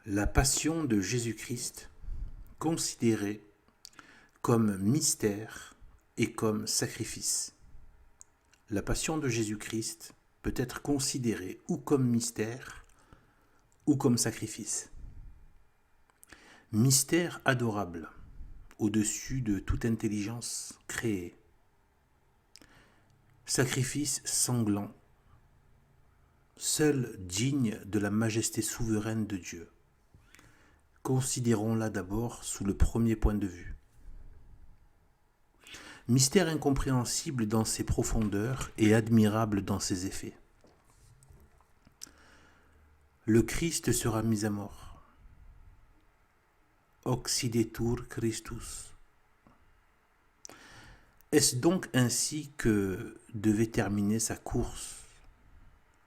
La passion de Jésus-Christ, considérée comme mystère et comme sacrifice. La passion de Jésus-Christ peut être considérée ou comme mystère ou comme sacrifice. Mystère adorable, au-dessus de toute intelligence créée. Sacrifice sanglant, seul digne de la majesté souveraine de Dieu. Considérons-la d'abord sous le premier point de vue. Mystère incompréhensible dans ses profondeurs et admirable dans ses effets. Le Christ sera mis à mort. Occidetur Christus. Est-ce donc ainsi que devait terminer sa course,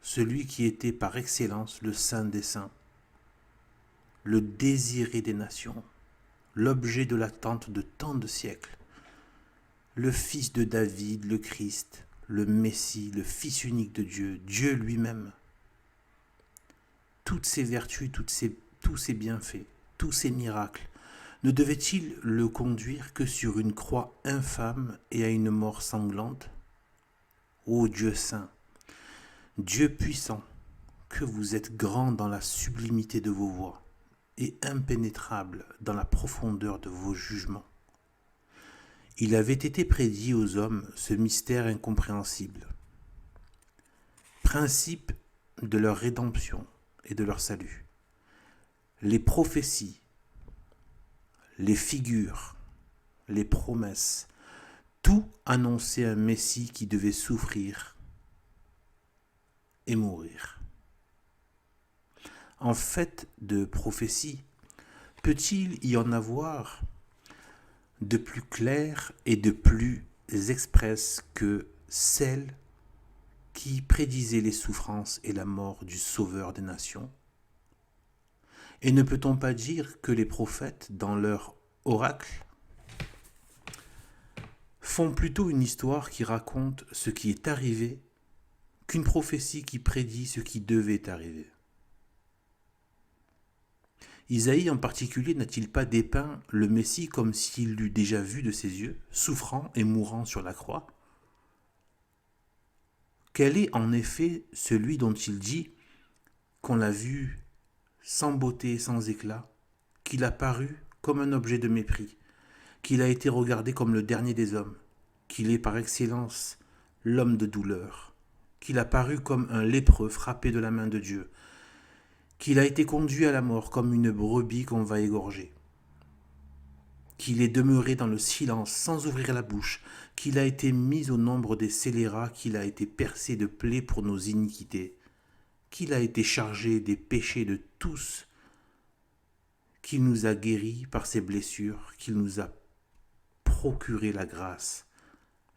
celui qui était par excellence le Saint des Saints, le désiré des nations, l'objet de l'attente de tant de siècles, le Fils de David, le Christ, le Messie, le Fils unique de Dieu, Dieu lui-même. Toutes ces vertus, tous ces bienfaits, tous ces miracles, ne devaient-ils le conduire que sur une croix infâme et à une mort sanglante? Ô Dieu saint, Dieu puissant, que vous êtes grand dans la sublimité de vos voies et impénétrable dans la profondeur de vos jugements. Il avait été prédit aux hommes ce mystère incompréhensible, principe de leur rédemption et de leur salut. Les prophéties, les figures, les promesses, tout annonçait un Messie qui devait souffrir et mourir. En fait de prophétie, peut-il y en avoir de plus claires et de plus expresses que celles qui prédisaient les souffrances et la mort du Sauveur des nations? Et ne peut-on pas dire que les prophètes, dans leur oracle, font plutôt une histoire qui raconte ce qui est arrivé qu'une prophétie qui prédit ce qui devait arriver? Isaïe en particulier n'a-t-il pas dépeint le Messie comme s'il l'eût déjà vu de ses yeux, souffrant et mourant sur la croix? Quel est en effet celui dont il dit qu'on l'a vu sans beauté et sans éclat, qu'il a paru comme un objet de mépris, qu'il a été regardé comme le dernier des hommes, qu'il est par excellence l'homme de douleur, qu'il a paru comme un lépreux frappé de la main de Dieu, qu'il a été conduit à la mort comme une brebis qu'on va égorger, qu'il est demeuré dans le silence sans ouvrir la bouche, qu'il a été mis au nombre des scélérats, qu'il a été percé de plaies pour nos iniquités, qu'il a été chargé des péchés de tous, qu'il nous a guéris par ses blessures, qu'il nous a procuré la grâce,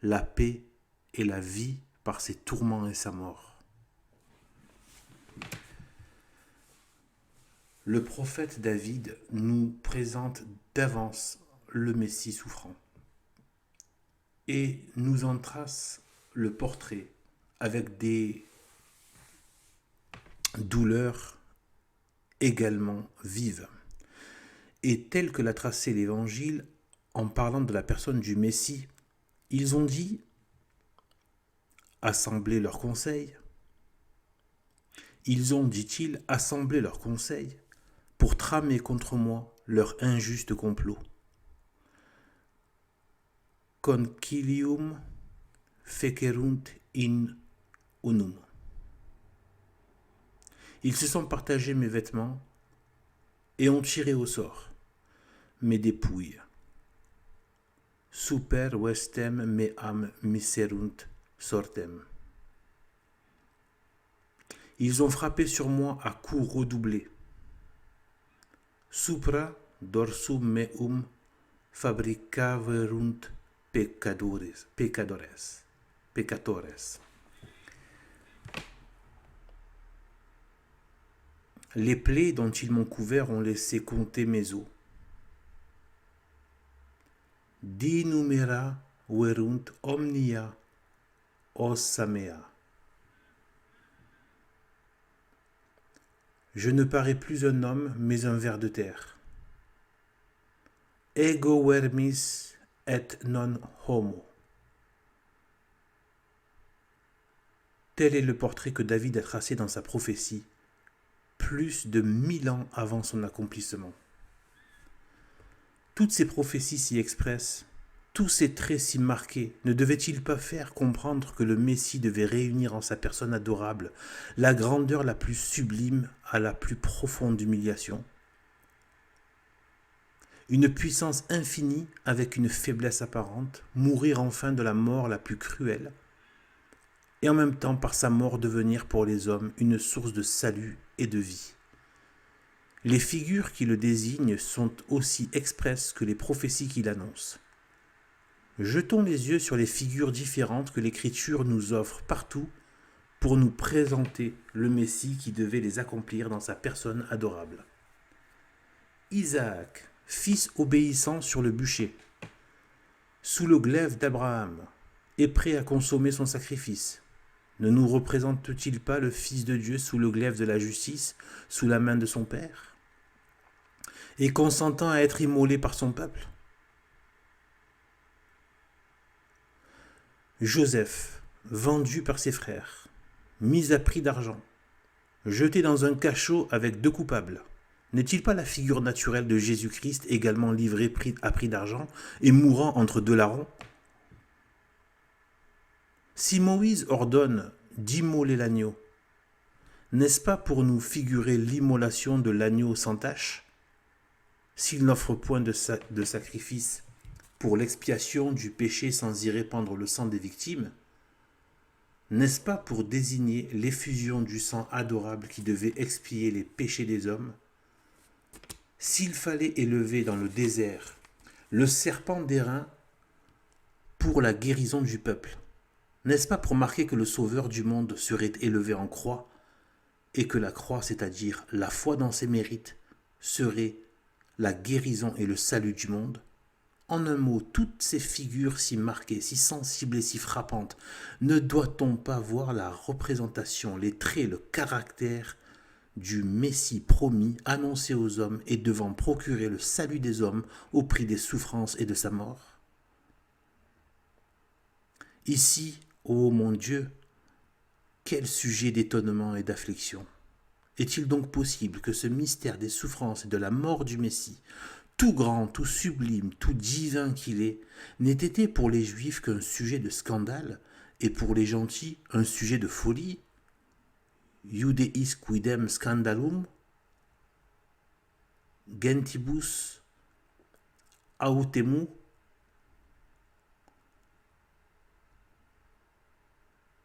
la paix et la vie par ses tourments et sa mort. Le prophète David nous présente d'avance le Messie souffrant et nous en trace le portrait avec des douleurs également vives. Et tel que l'a tracé l'Évangile, en parlant de la personne du Messie, ils ont dit assembler leurs conseils. Ils ont, dit-il, assemblé leurs conseils pour tramer contre moi leur injuste complot. Concilium fecerunt in unum. Ils se sont partagés mes vêtements et ont tiré au sort mes dépouilles. Super vestem meam miserunt sortem. Ils ont frappé sur moi à coups redoublés. Supra dorsum meum fabricaverunt peccatores. Les plaies dont ils m'ont couvert ont laissé compter mes os. Dinumera verunt omnia ossa mea. Je ne parais plus un homme, mais un ver de terre. Ego vermis et non homo. Tel est le portrait que David a tracé dans sa prophétie, plus de 1000 ans avant son accomplissement. Toutes ces prophéties si expresses, tous ces traits si marqués, ne devaient-ils pas faire comprendre que le Messie devait réunir en sa personne adorable la grandeur la plus sublime à la plus profonde humiliation ? Une puissance infinie avec une faiblesse apparente, mourir enfin de la mort la plus cruelle, et en même temps par sa mort devenir pour les hommes une source de salut et de vie. Les figures qui le désignent sont aussi expresses que les prophéties qui l'annoncent. Jetons les yeux sur les figures différentes que l'Écriture nous offre partout pour nous présenter le Messie qui devait les accomplir dans sa personne adorable. Isaac, fils obéissant sur le bûcher, sous le glaive d'Abraham, est prêt à consommer son sacrifice. Ne nous représente-t-il pas le Fils de Dieu sous le glaive de la justice, sous la main de son Père, et consentant à être immolé par son peuple ? Joseph, vendu par ses frères, mis à prix d'argent, jeté dans un cachot avec 2 coupables, n'est-il pas la figure naturelle de Jésus-Christ également livré à prix d'argent et mourant entre 2 larrons ? Si Moïse ordonne d'immoler l'agneau, n'est-ce pas pour nous figurer l'immolation de l'agneau sans tache, s'il n'offre point de sacrifice pour l'expiation du péché sans y répandre le sang des victimes? N'est-ce pas pour désigner l'effusion du sang adorable qui devait expier les péchés des hommes? S'il fallait élever dans le désert le serpent d'airain pour la guérison du peuple, n'est-ce pas pour marquer que le Sauveur du monde serait élevé en croix et que la croix, c'est-à-dire la foi dans ses mérites, serait la guérison et le salut du monde? En un mot, toutes ces figures si marquées, si sensibles et si frappantes, ne doit-on pas voir la représentation, les traits, le caractère du Messie promis, annoncé aux hommes et devant procurer le salut des hommes au prix des souffrances et de sa mort? Ici, ô mon Dieu, quel sujet d'étonnement et d'affliction! Est-il donc possible que ce mystère des souffrances et de la mort du Messie, tout grand, tout sublime, tout divin qu'il est, n'ait été pour les Juifs qu'un sujet de scandale et pour les gentils un sujet de folie? Judeis quidem scandalum gentibus autemu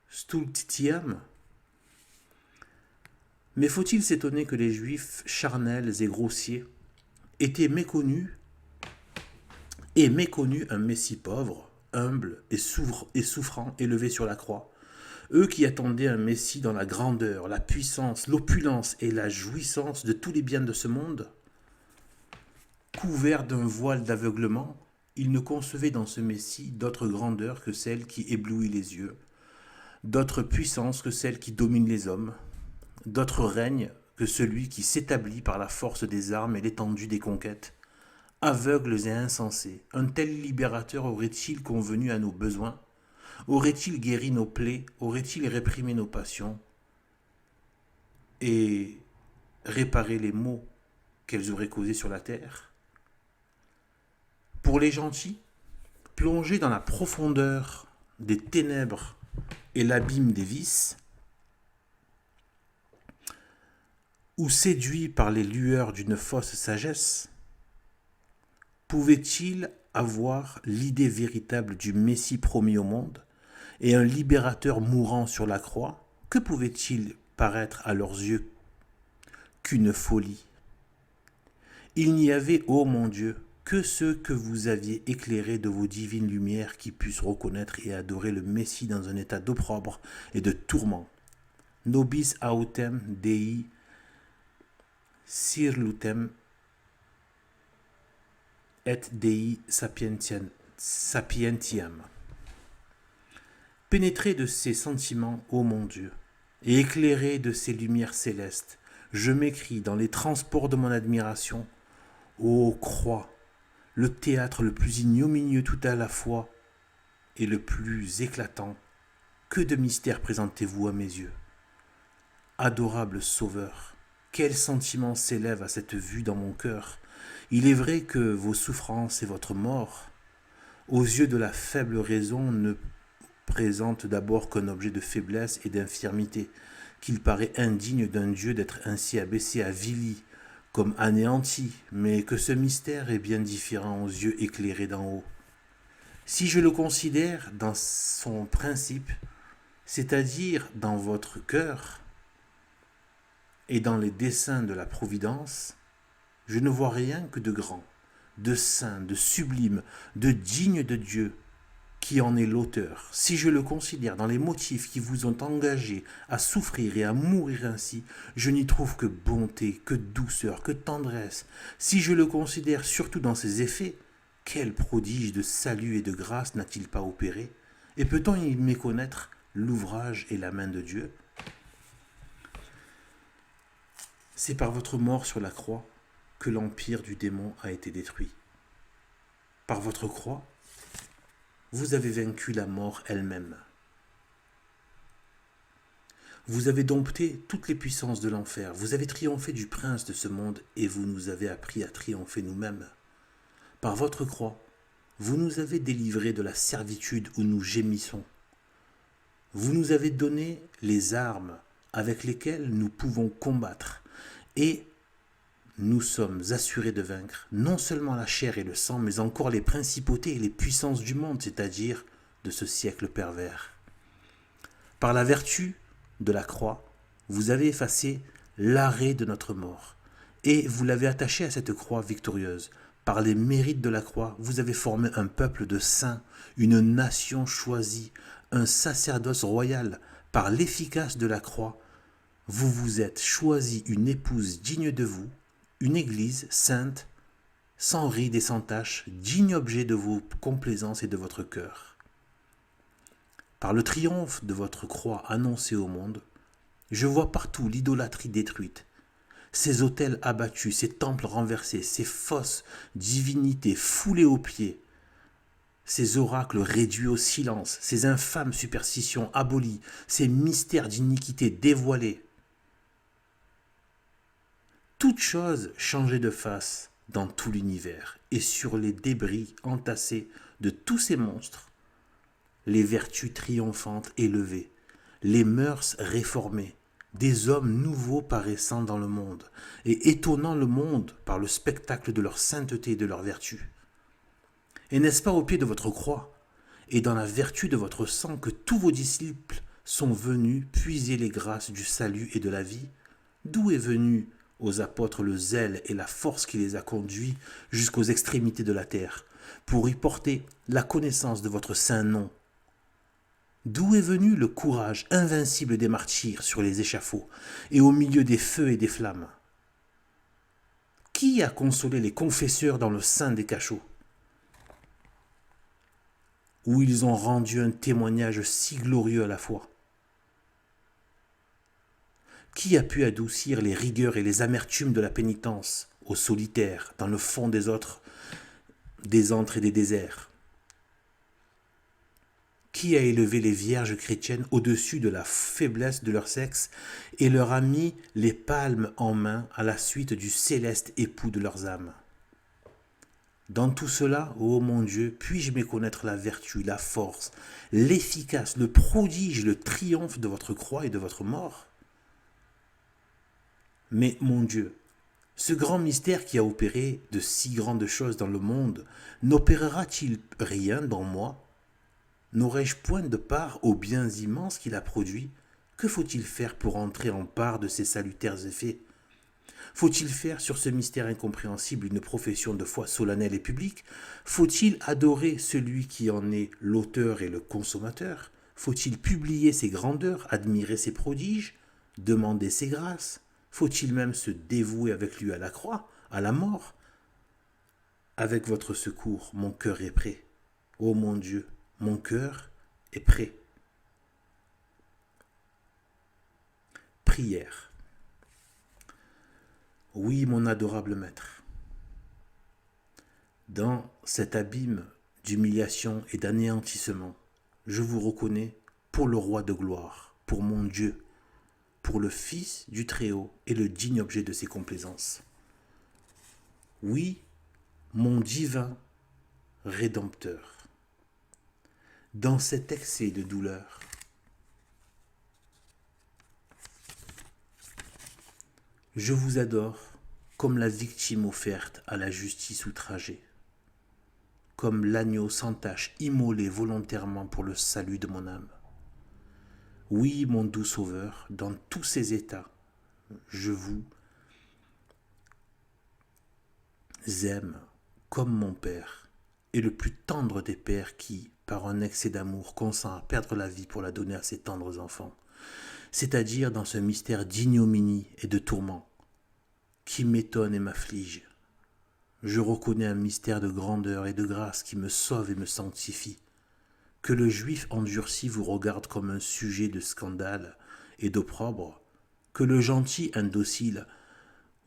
stultitiam. Mais faut-il s'étonner que les Juifs charnels et grossiers aient méconnu un Messie pauvre, humble et souffrant élevé sur la croix, eux qui attendaient un Messie dans la grandeur, la puissance, l'opulence et la jouissance de tous les biens de ce monde? Couverts d'un voile d'aveuglement, ils ne concevaient dans ce Messie d'autre grandeur que celle qui éblouit les yeux, d'autre puissance que celle qui domine les hommes, d'autre règne que celui qui s'établit par la force des armes et l'étendue des conquêtes. Aveugles et insensés, un tel libérateur aurait-il convenu à nos besoins? Aurait-il guéri nos plaies? Aurait-il réprimé nos passions et réparé les maux qu'elles auraient causés sur la terre? Pour les gentils, plongés dans la profondeur des ténèbres et l'abîme des vices, ou séduits par les lueurs d'une fausse sagesse, pouvait-il avoir l'idée véritable du Messie promis au monde et un libérateur mourant sur la croix? Que pouvait-il paraître à leurs yeux qu'une folie? Il n'y avait, ô mon Dieu, que ceux que vous aviez éclairés de vos divines lumières qui puissent reconnaître et adorer le Messie dans un état d'opprobre et de tourment. Nobis autem Dei sirlutem et Dei sapientiam. Pénétrés de ces sentiments, ô mon Dieu, et éclairés de ces lumières célestes, je m'écrie dans les transports de mon admiration, ô croix, le théâtre le plus ignominieux tout à la fois et le plus éclatant, que de mystères présentez-vous à mes yeux. Adorable Sauveur, quel sentiment s'élève à cette vue dans mon cœur. Il est vrai que vos souffrances et votre mort, aux yeux de la faible raison, ne présentent d'abord qu'un objet de faiblesse et d'infirmité, qu'il paraît indigne d'un Dieu d'être ainsi abaissé, avili, comme anéanti, mais que ce mystère est bien différent aux yeux éclairés d'en haut. Si je le considère dans son principe, c'est-à-dire dans votre cœur et dans les desseins de la Providence, je ne vois rien que de grand, de saint, de sublime, de digne de Dieu, qui en est l'auteur. Si je le considère dans les motifs qui vous ont engagé à souffrir et à mourir ainsi, je n'y trouve que bonté, que douceur, que tendresse. Si je le considère surtout dans ses effets, quel prodige de salut et de grâce n'a-t-il pas opéré? Et peut-on y méconnaître l'ouvrage et la main de Dieu? C'est par votre mort sur la croix que l'empire du démon a été détruit. Par votre croix, vous avez vaincu la mort elle-même. Vous avez dompté toutes les puissances de l'enfer. Vous avez triomphé du prince de ce monde et vous nous avez appris à triompher nous-mêmes. Par votre croix, vous nous avez délivrés de la servitude où nous gémissons. Vous nous avez donné les armes avec lesquelles nous pouvons combattre et nous sommes assurés de vaincre non seulement la chair et le sang, mais encore les principautés et les puissances du monde, c'est-à-dire de ce siècle pervers. Par la vertu de la croix, vous avez effacé l'arrêt de notre mort, et vous l'avez attaché à cette croix victorieuse. Par les mérites de la croix, vous avez formé un peuple de saints, une nation choisie, un sacerdoce royal. Par l'efficace de la croix, vous vous êtes choisi une épouse digne de vous, une église sainte, sans ride et sans tache, digne objet de vos complaisances et de votre cœur. Par le triomphe de votre croix annoncée au monde, je vois partout l'idolâtrie détruite, ces autels abattus, ces temples renversés, ces fausses divinités foulées aux pieds, ces oracles réduits au silence, ces infâmes superstitions abolies, ces mystères d'iniquité dévoilés. Toute chose changeait de face dans tout l'univers, et sur les débris entassés de tous ces monstres, les vertus triomphantes élevées, les mœurs réformées, des hommes nouveaux paraissant dans le monde, et étonnant le monde par le spectacle de leur sainteté et de leur vertu. Et n'est-ce pas au pied de votre croix, et dans la vertu de votre sang, que tous vos disciples sont venus puiser les grâces du salut et de la vie? D'où est venu aux apôtres le zèle et la force qui les a conduits jusqu'aux extrémités de la terre, pour y porter la connaissance de votre saint nom? D'où est venu le courage invincible des martyrs sur les échafauds et au milieu des feux et des flammes? Qui a consolé les confesseurs dans le sein des cachots, où ils ont rendu un témoignage si glorieux à la fois? Qui a pu adoucir les rigueurs et les amertumes de la pénitence aux solitaires dans le fond des antres et des déserts? Qui a élevé les vierges chrétiennes au-dessus de la faiblesse de leur sexe et leur a mis les palmes en main à la suite du céleste époux de leurs âmes? Dans tout cela, ô mon Dieu, puis-je méconnaître la vertu, la force, l'efficace, le prodige, le triomphe de votre croix et de votre mort? Mais mon Dieu, ce grand mystère qui a opéré de si grandes choses dans le monde, n'opérera-t-il rien dans moi? N'aurais-je point de part aux biens immenses qu'il a produits? Que faut-il faire pour entrer en part de ces salutaires effets? Faut-il faire sur ce mystère incompréhensible une profession de foi solennelle et publique? Faut-il adorer celui qui en est l'auteur et le consommateur? Faut-il publier ses grandeurs, admirer ses prodiges, demander ses grâces? Faut-il même se dévouer avec lui à la croix, à la mort? Avec votre secours, mon cœur est prêt. Ô mon Dieu, mon cœur est prêt. Prière. Oui, mon adorable maître, dans cet abîme d'humiliation et d'anéantissement, je vous reconnais pour le roi de gloire, pour mon Dieu, pour le Fils du Très-Haut et le digne objet de ses complaisances. Oui, mon divin Rédempteur, dans cet excès de douleur, je vous adore comme la victime offerte à la justice outragée, comme l'agneau sans tache immolé volontairement pour le salut de mon âme. Oui, mon doux sauveur, dans tous ces états, je vous aime comme mon Père, et le plus tendre des pères qui, par un excès d'amour, consent à perdre la vie pour la donner à ses tendres enfants, c'est-à-dire dans ce mystère d'ignominie et de tourment qui m'étonne et m'afflige. Je reconnais un mystère de grandeur et de grâce qui me sauve et me sanctifie. Que le juif endurci vous regarde comme un sujet de scandale et d'opprobre, que le gentil indocile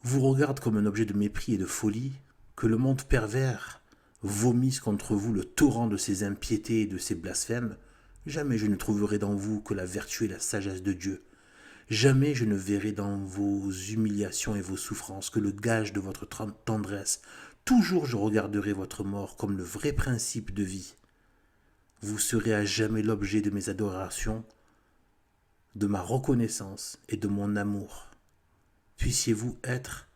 vous regarde comme un objet de mépris et de folie, que le monde pervers vomisse contre vous le torrent de ses impiétés et de ses blasphèmes, jamais je ne trouverai dans vous que la vertu et la sagesse de Dieu. Jamais je ne verrai dans vos humiliations et vos souffrances que le gage de votre tendresse. Toujours je regarderai votre mort comme le vrai principe de vie. Vous serez à jamais l'objet de mes adorations, de ma reconnaissance et de mon amour. Puissiez-vous être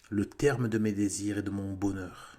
le terme de mes désirs et de mon bonheur.